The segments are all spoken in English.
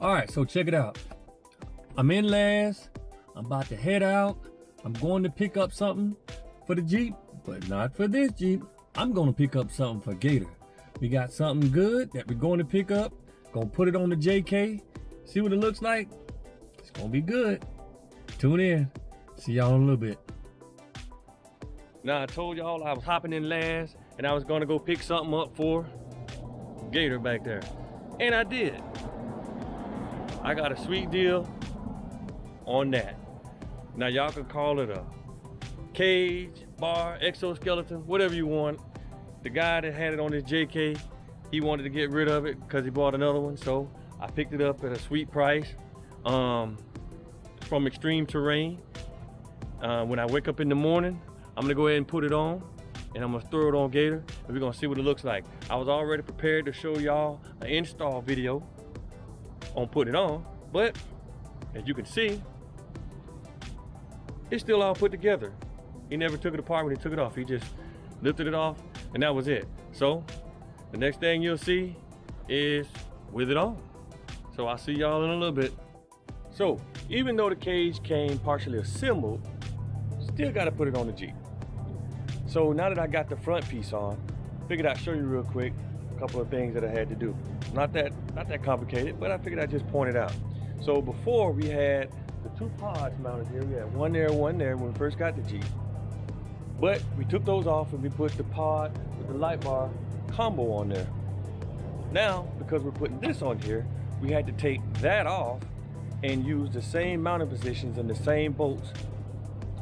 All right, so check it out. I'm in last. I'm about to head out. I'm going to pick up something for the Jeep, but not for this Jeep. I'm going to pick up something for Gator. We got something good that we're going to pick up. Gonna put it on the JK. See what it looks like. It's gonna be good. Tune in. See y'all in a little bit. Now I told y'all I was hopping in last and I was gonna go pick something up for Gator back there. And I did. I got a sweet deal on that. Now y'all can call it a cage, bar, exoskeleton, whatever you want. The guy that had it on his JK, he wanted to get rid of it because he bought another one. So I picked it up at a sweet price from Extreme Terrain. When I wake up in the morning, I'm gonna go ahead and put it on and I'm gonna throw it on Gator and we're gonna see what it looks like. I was already prepared to show y'all an install video on putting it on, but as you can see, it's still all put together. He never took it apart when he took it off. He just lifted it off and that was it. So the next thing you'll see is with it on. So I'll see y'all in a little bit. So even though the cage came partially assembled, still got to put it on the Jeep. So now that I got the front piece on, figured I'd show you real quick a couple of things that I had to do. Not that complicated, but I figured I'd just point it out. So before we had the two pods mounted here. We had one there when we first got the Jeep. But we took those off and we put the pod with the light bar combo on there. Now, because we're putting this on here, we had to take that off and use the same mounting positions and the same bolts,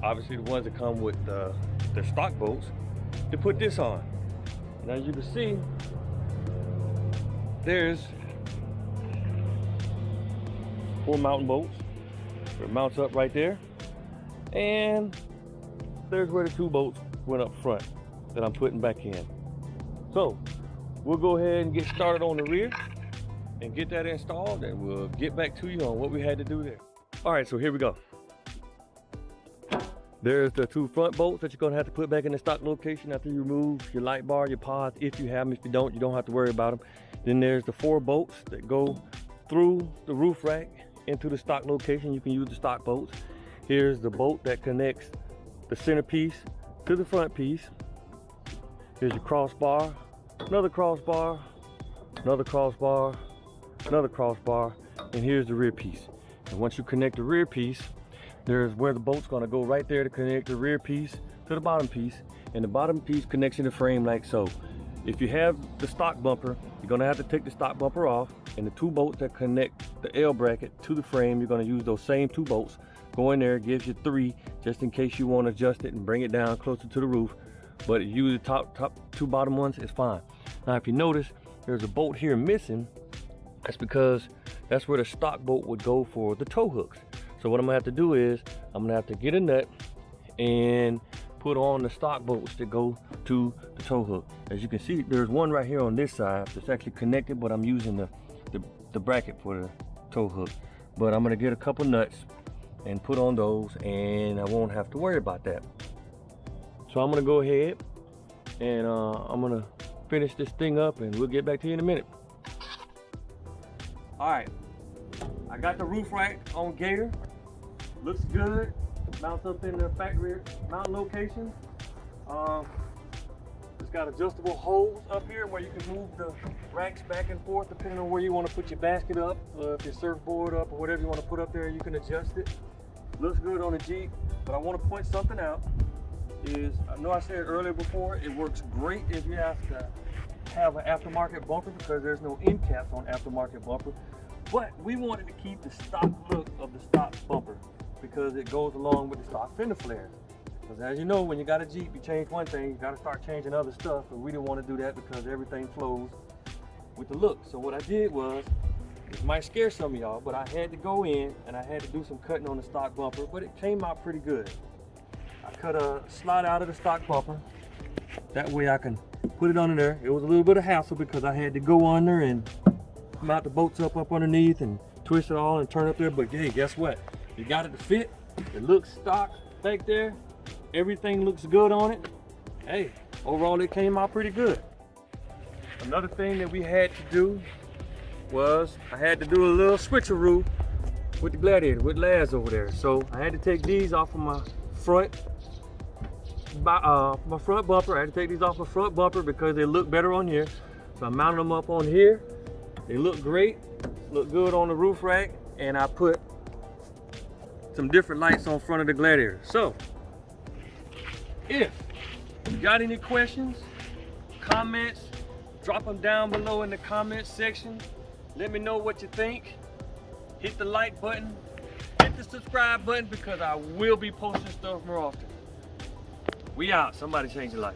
obviously the ones that come with the stock bolts, to put this on. And as you can see, there's 4 mounting bolts. It mounts up right there. And there's where the 2 bolts went up front that I'm putting back in. So we'll go ahead and get started on the rear and get that installed, and we'll get back to you on what we had to do there. All right, so here we go. There's the 2 front bolts that you're gonna have to put back in the stock location after you remove your light bar, your pods. If you have them, if you don't have to worry about them. Then there's the 4 bolts that go through the roof rack into the stock location. You can use the stock bolts. Here's the bolt that connects the centerpiece to the front piece. Here's your crossbar, another crossbar, another crossbar, another crossbar, and here's the rear piece. And once you connect the rear piece, there's where the bolt's gonna go right there to connect the rear piece to the bottom piece, and the bottom piece connects in the frame like so. If you have the stock bumper, you're gonna have to take the stock bumper off, and the 2 bolts that connect the L bracket to the frame, you're gonna use those same 2 bolts. Go in there, it gives you 3, just in case you wanna adjust it and bring it down closer to the roof. But use the top 2 bottom ones, it's fine. Now if you notice, there's a bolt here missing. That's because that's where the stock bolt would go for the tow hooks. So what I'm gonna have to do is, I'm gonna have to get a nut and put on the stock bolts that go to the tow hook. As you can see, there's one right here on this side that's actually connected, but I'm using the bracket for the tow hook. But I'm gonna get a couple nuts and put on those, and I won't have to worry about that. So I'm gonna go ahead and I'm gonna finish this thing up, and we'll get back to you in a minute. All right, I got the roof rack on Gator. Looks good. Mounts up in the factory mount location. It's got adjustable holes up here where you can move the racks back and forth depending on where you want to put your basket up, if your surfboard up, or whatever you want to put up there, you can adjust it. Looks good on the Jeep, but I want to point something out. I know I said earlier before, it works great if you have to have an aftermarket bumper because there's no end caps on aftermarket bumper. But we wanted to keep the stock look of the stock bumper because it goes along with the stock fender flares. Because as you know, when you got a Jeep, you change one thing, you got to start changing other stuff, and we didn't want to do that because everything flows with the look. So what I did was, it might scare some of y'all, but I had to go in and I had to do some cutting on the stock bumper, but it came out pretty good. I cut a slot out of the stock bumper. That way I can put it under there. It was a little bit of hassle because I had to go under and mount the bolts up underneath and twist it all and turn up there. But hey, guess what? You got it to fit. It looks stock back there. Everything looks good on it. Hey, overall it came out pretty good. Another thing that we had to do was I had to do a little switcheroo with the Gladiator, with Laz over there. So I had to take these off of my front bumper. I had to take these off my front bumper because they look better on here. So I mounted them up on here. They look great, look good on the roof rack, and I put some different lights on front of the Gladiator. So if you got any questions, comments, drop them down below in the comments section. Let me know what you think. Hit the like button, hit the subscribe button, because I will be posting stuff more often. We out. Somebody change your life.